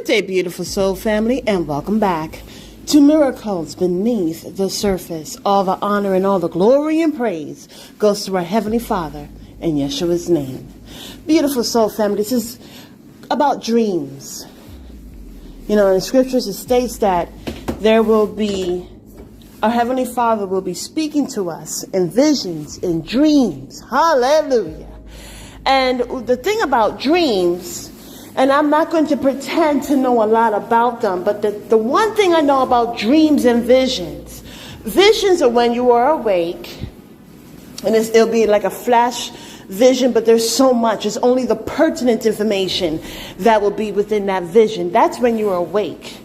day, beautiful soul family, and welcome back to Miracles Beneath the Surface. All the honor and all the glory and praise goes to our Heavenly Father in Yeshua's name. Beautiful soul family, this is about dreams. You know, in the scriptures it states that our Heavenly Father will be speaking to us in visions, in dreams. Hallelujah. And the thing about dreams, and I'm not going to pretend to know a lot about them, but the one thing I know about dreams and visions are when you are awake, and it'll be like a flash vision, but there's so much. It's only the pertinent information that will be within that vision. That's when you are awake.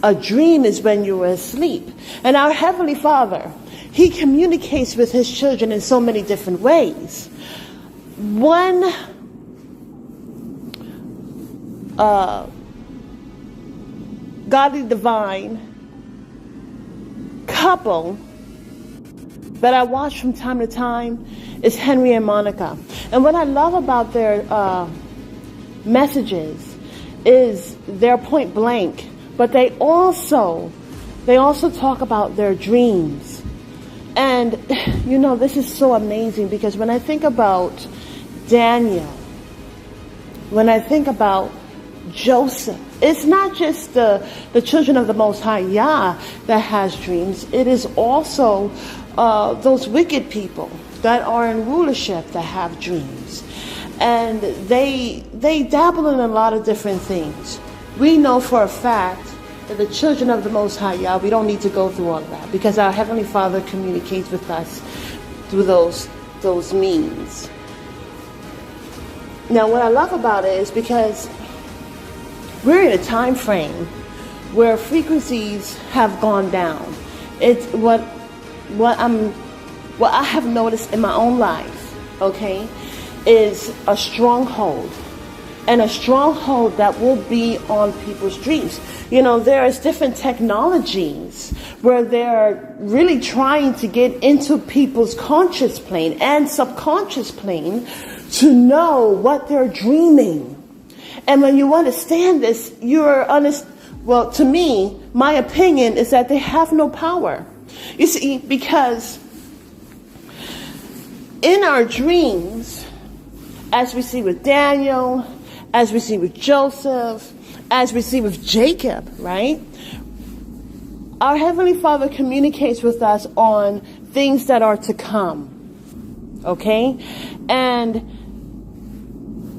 A dream is when you are asleep. And our Heavenly Father, He communicates with His children in so many different ways. One godly divine couple that I watch from time to time is Henry and Monica. And what I love about their messages is they're point blank, but they also talk about their dreams. And you know, this is so amazing, because when I think about Daniel, when I think about Joseph, it's not just the children of the Most High Yah that has dreams. It is also those wicked people that are in rulership that have dreams. And they dabble in a lot of different things. We know for a fact that the children of the Most High Yah, we don't need to go through all of that, because our Heavenly Father communicates with us through those means. Now, what I love about it is because we're in a time frame where frequencies have gone down. It's what I have noticed in my own life, okay, is a stronghold. And a stronghold that will be on people's dreams. You know, there's different technologies where they're really trying to get into people's conscious plane and subconscious plane to know what they're dreaming. And when you understand this, well, to me, my opinion is that they have no power. You see, because in our dreams, as we see with Daniel, as we see with Joseph, as we see with Jacob, right? Our Heavenly Father communicates with us on things that are to come, okay? And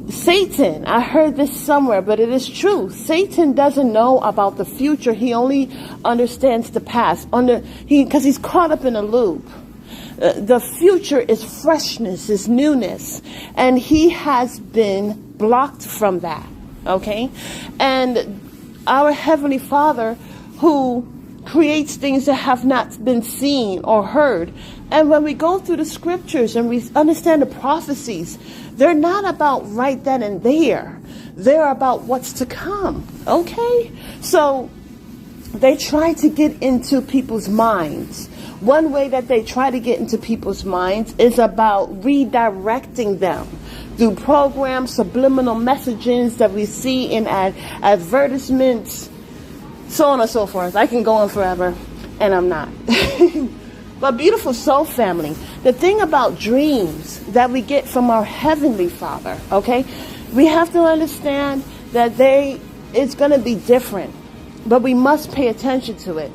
Satan, I heard this somewhere, but it is true. Satan doesn't know about the future. He only understands the past, because he's caught up in a loop. The future is freshness, is newness, and he has been blocked from that, okay? And our Heavenly Father, who creates things that have not been seen or heard, and when we go through the scriptures and we understand the prophecies, they're not about right then and there. They're about what's to come, okay? So they try to get into people's minds. One way that they try to get into people's minds is about redirecting them through programs, subliminal messages that we see in advertisements, so on and so forth. I can go on forever, and I'm not. But beautiful soul family, the thing about dreams that we get from our Heavenly Father, okay, we have to understand that it's going to be different, but we must pay attention to it.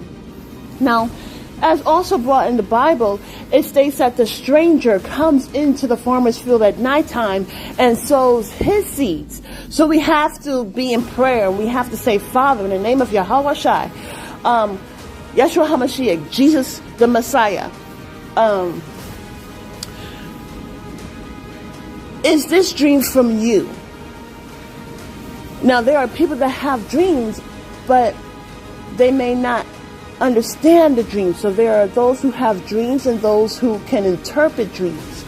Now, as also brought in the Bible, it states that the stranger comes into the farmer's field at nighttime and sows his seeds. So we have to be in prayer, and we have to say, Father, in the name of Yahweh Shai, Yeshua HaMashiach, Jesus the Messiah, is this dream from you? Now, there are people that have dreams, but they may not understand the dream. So there are those who have dreams and those who can interpret dreams.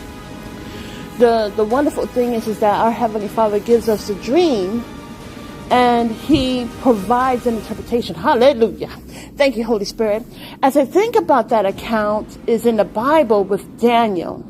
The wonderful thing is that our Heavenly Father gives us a dream and He provides an interpretation. Hallelujah. Thank you, Holy Spirit. As I think about that account is in the Bible with Daniel.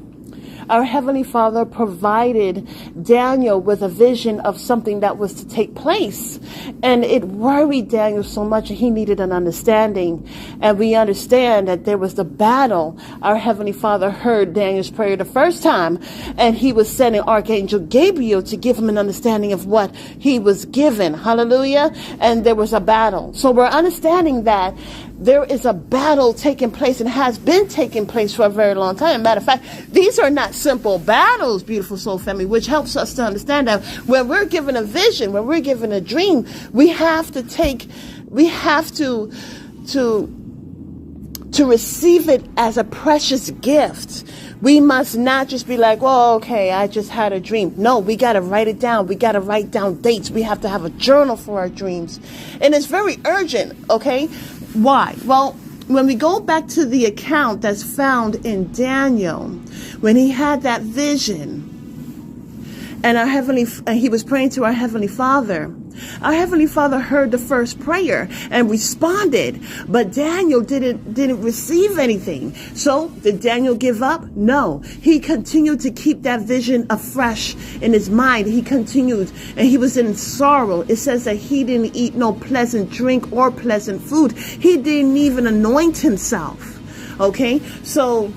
our Heavenly Father provided Daniel with a vision of something that was to take place. And it worried Daniel so much, and he needed an understanding. And we understand that there was the battle. Our Heavenly Father heard Daniel's prayer the first time, and he was sending Archangel Gabriel to give him an understanding of what he was given. Hallelujah. And there was a battle. So we're understanding that there is a battle taking place and has been taking place for a very long time. Matter of fact, these are not simple battles, beautiful soul family, which helps us to understand that when we're given a vision, when we're given a dream, we have to receive it as a precious gift. We must not just be like, well, okay, I just had a dream. No, we got to write it down. We got to write down dates. We have to have a journal for our dreams. And it's very urgent, okay? Why? Well, when we go back to the account that's found in Daniel, when he had that vision, and he was praying to our Heavenly Father heard the first prayer and responded, but Daniel didn't receive anything. So did Daniel give up? No. He continued to keep that vision afresh in his mind. He continued, and he was in sorrow. It says that he didn't eat no pleasant drink or pleasant food. He didn't even anoint himself. Okay? So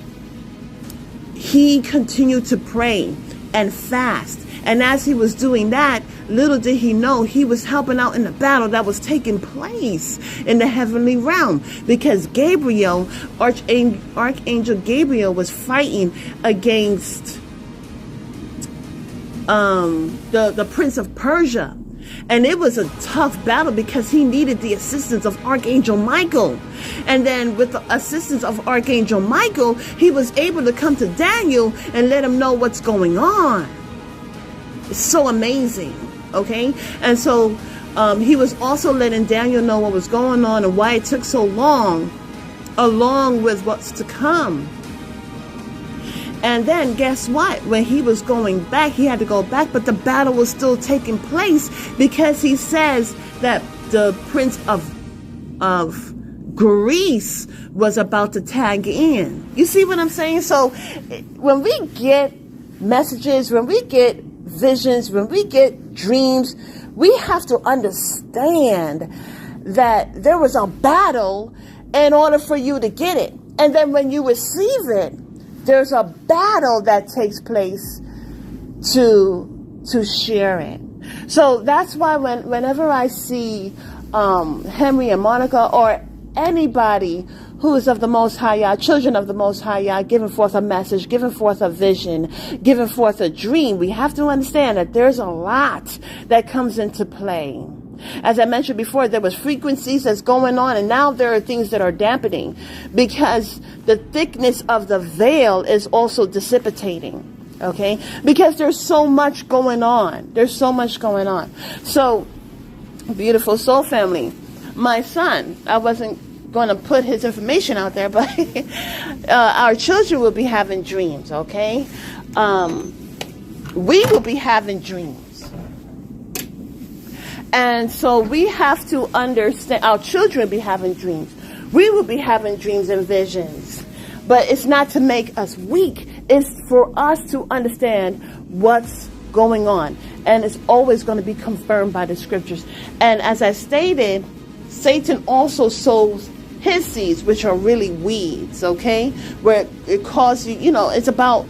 he continued to pray and fast. And as he was doing that, little did he know he was helping out in the battle that was taking place in the heavenly realm. Because Gabriel, Archangel Gabriel, was fighting against the Prince of Persia. And it was a tough battle because he needed the assistance of Archangel Michael. And then with the assistance of Archangel Michael, he was able to come to Daniel and let him know what's going on. It's so amazing, okay? And so he was also letting Daniel know what was going on and why it took so long, along with what's to come. And then guess what? When he was going back, he had to go back, but the battle was still taking place because he says that the Prince of Greece was about to tag in. You see what I'm saying? So when we get messages, when we get visions, when we get dreams, we have to understand that there was a battle in order for you to get it. And then when you receive it, there's a battle that takes place to share it. So that's why whenever I see Henry and Monica or anybody who is of the Most High Yah, children of the Most High Yah, giving forth a message, giving forth a vision, giving forth a dream, we have to understand that there's a lot that comes into play. As I mentioned before, there was frequencies that's going on, and now there are things that are dampening because the thickness of the veil is also dissipating. Okay? Because there's so much going on. There's so much going on. So, beautiful soul family, my son, I wasn't going to put his information out there, but our children will be having dreams, okay? We will be having dreams. And so we have to understand, our children will be having dreams. We will be having dreams and visions. But it's not to make us weak. It's for us to understand what's going on. And it's always going to be confirmed by the scriptures. And as I stated, Satan also sows his seeds, which are really weeds, okay? Where it causes you, it's about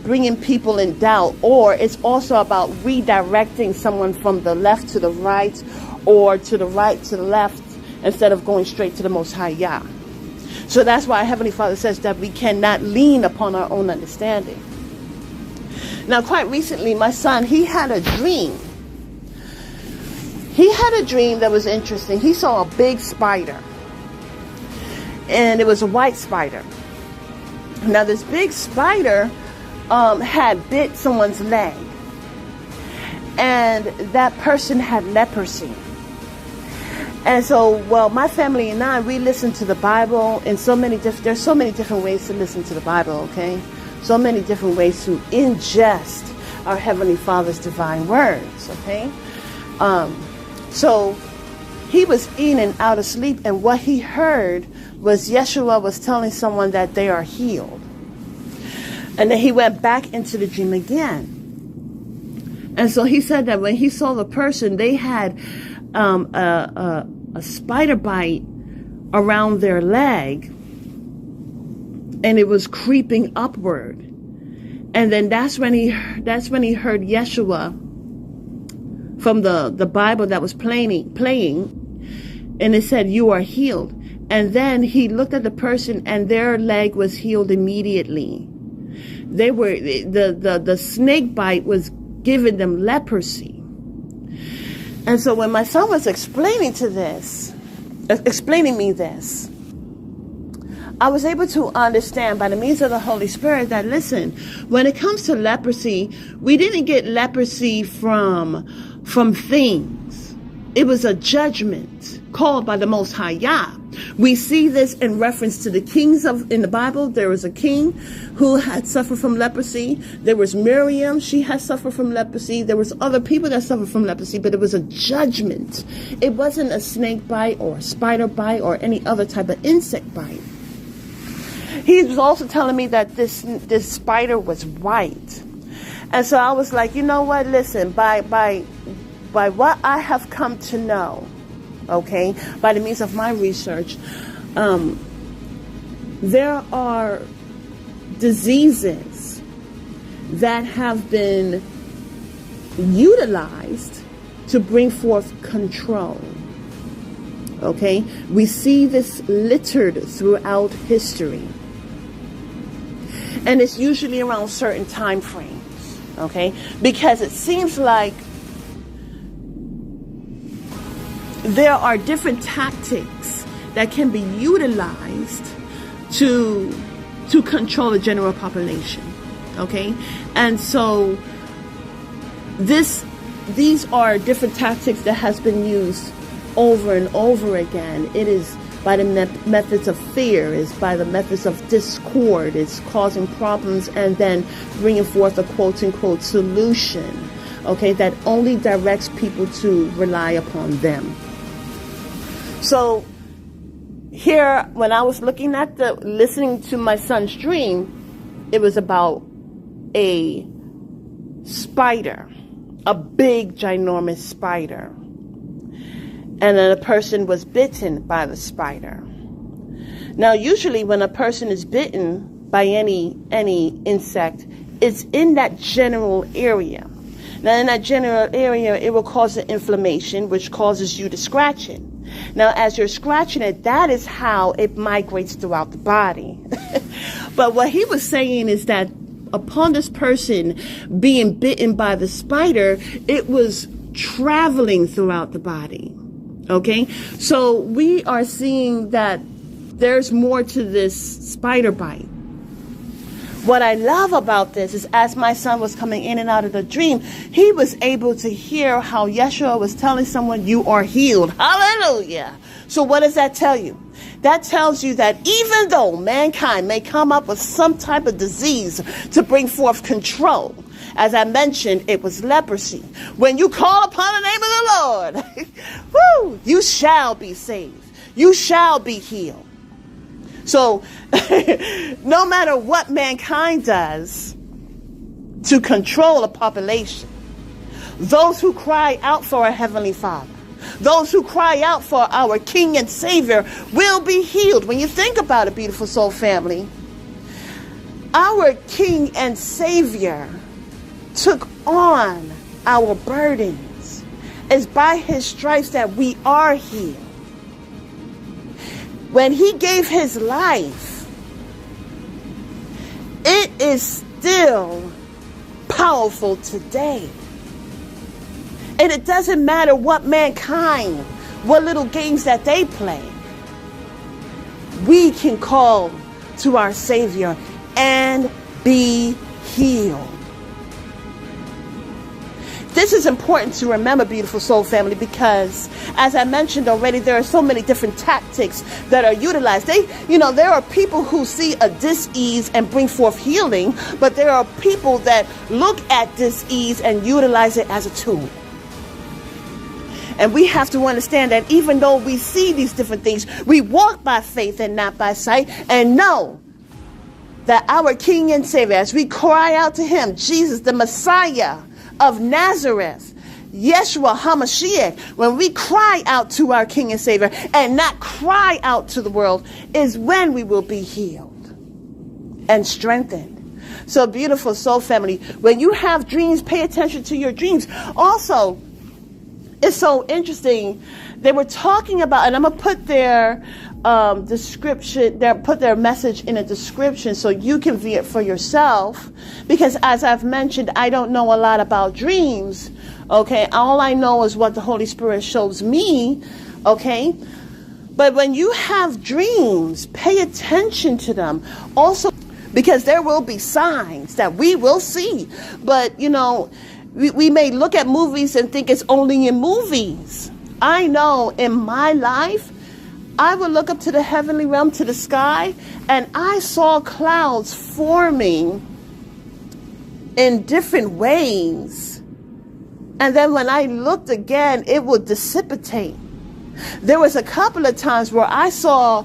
bringing people in doubt, or it's also about redirecting someone from the left to the right, or to the right to the left, instead of going straight to the Most High Yah. So that's why Heavenly Father says that we cannot lean upon our own understanding. Now, quite recently, my son, he had a dream. He had a dream that was interesting. He saw a big spider. And it was a white spider. Now, this big spider had bit someone's leg. And that person had leprosy. And so, well, my family and I, we listen to the Bible in there's so many different ways to listen to the Bible, okay? So many different ways to ingest our Heavenly Father's divine words, okay? So he was in and out of sleep, and what he heard was Yeshua was telling someone that they are healed. And then he went back into the dream again. And so he said that when he saw the person, they had a spider bite around their leg, and it was creeping upward. And then that's when he heard Yeshua from the Bible that was playing, and it said, "You are healed." And then he looked at the person, and their leg was healed immediately. They were the snake bite was giving them leprosy. And so when my son was explaining me this, I was able to understand by the means of the Holy Spirit that, listen, when it comes to leprosy, we didn't get leprosy from things. It was a judgment called by the Most High Yah. We see this in reference to the kings in the Bible. There was a king who had suffered from leprosy. There was Miriam. She had suffered from leprosy. There was other people that suffered from leprosy, but it was a judgment. It wasn't a snake bite or a spider bite or any other type of insect bite. He was also telling me that this spider was white. And so I was like, you know what? Listen, by what I have come to know, okay, by the means of my research, there are diseases that have been utilized to bring forth control. Okay, we see this littered throughout history, and it's usually around certain time frames. Okay, because it seems like there are different tactics that can be utilized to control the general population. Okay, and so these are different tactics that has been used over and over again. It is by the methods of fear, it's by the methods of discord, it's causing problems and then bringing forth a quote-unquote solution, okay, that only directs people to rely upon them. So here, when I was listening to my son's dream, it was about a spider, a big, ginormous spider. And then a person was bitten by the spider. Now, usually when a person is bitten by any insect, it's in that general area. Now, in that general area, it will cause an inflammation, which causes you to scratch it. Now, as you're scratching it, that is how it migrates throughout the body. But what he was saying is that upon this person being bitten by the spider, it was traveling throughout the body. Okay, so we are seeing that there's more to this spider bite. What I love about this is, as my son was coming in and out of the dream, he was able to hear how Yeshua was telling someone, "You are healed." Hallelujah. So what does that tell you? That tells you that even though mankind may come up with some type of disease to bring forth control, as I mentioned, it was leprosy. When you call upon the name of the Lord, woo, you shall be saved. You shall be healed. So no matter what mankind does to control a population, those who cry out for a heavenly Father, those who cry out for our King and Savior will be healed. When you think about it, beautiful soul family, our King and Savior took on our burdens. It's by his stripes that we are healed. When he gave his life, it is still powerful today. And it doesn't matter what mankind, what little games that they play. We can call to our Savior and be healed. This is important to remember, beautiful soul family, because as I mentioned already, there are so many different tactics that are utilized. There are people who see a dis-ease and bring forth healing, but there are people that look at dis-ease and utilize it as a tool. And we have to understand that even though we see these different things, we walk by faith and not by sight, and know that our King and Savior, as we cry out to him, Jesus, the Messiah of Nazareth, Yeshua HaMashiach, when we cry out to our King and Savior and not cry out to the world, is when we will be healed and strengthened. So beautiful soul family, when you have dreams, pay attention to your dreams. Also, it's so interesting. They were talking about, and I'm going to put their description, put their message in a description so you can view it for yourself. Because as I've mentioned, I don't know a lot about dreams. Okay, all I know is what the Holy Spirit shows me. Okay, but when you have dreams, pay attention to them. Also, because there will be signs that we will see. But, you know, we may look at movies and think it's only in movies. I know in my life, I would look up to the heavenly realm, to the sky, and I saw clouds forming in different ways. And then when I looked again, it would dissipate. There was a couple of times where I saw,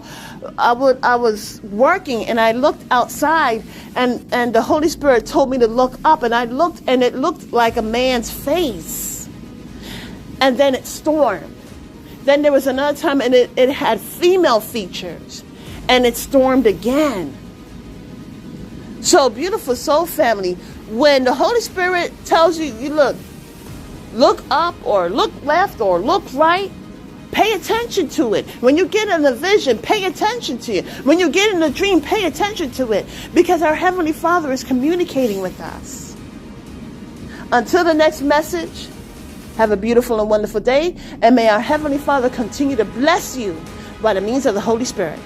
I was working and I looked outside and the Holy Spirit told me to look up, and I looked and it looked like a man's face. And then it stormed. Then there was another time and it had female features, and it stormed again. So beautiful soul family, when the Holy Spirit tells you, look up or look left or look right, pay attention to it. When you get in a vision, pay attention to it. When you get in a dream, pay attention to it, because our Heavenly Father is communicating with us. Until the next message, have a beautiful and wonderful day, and may our Heavenly Father continue to bless you by the means of the Holy Spirit.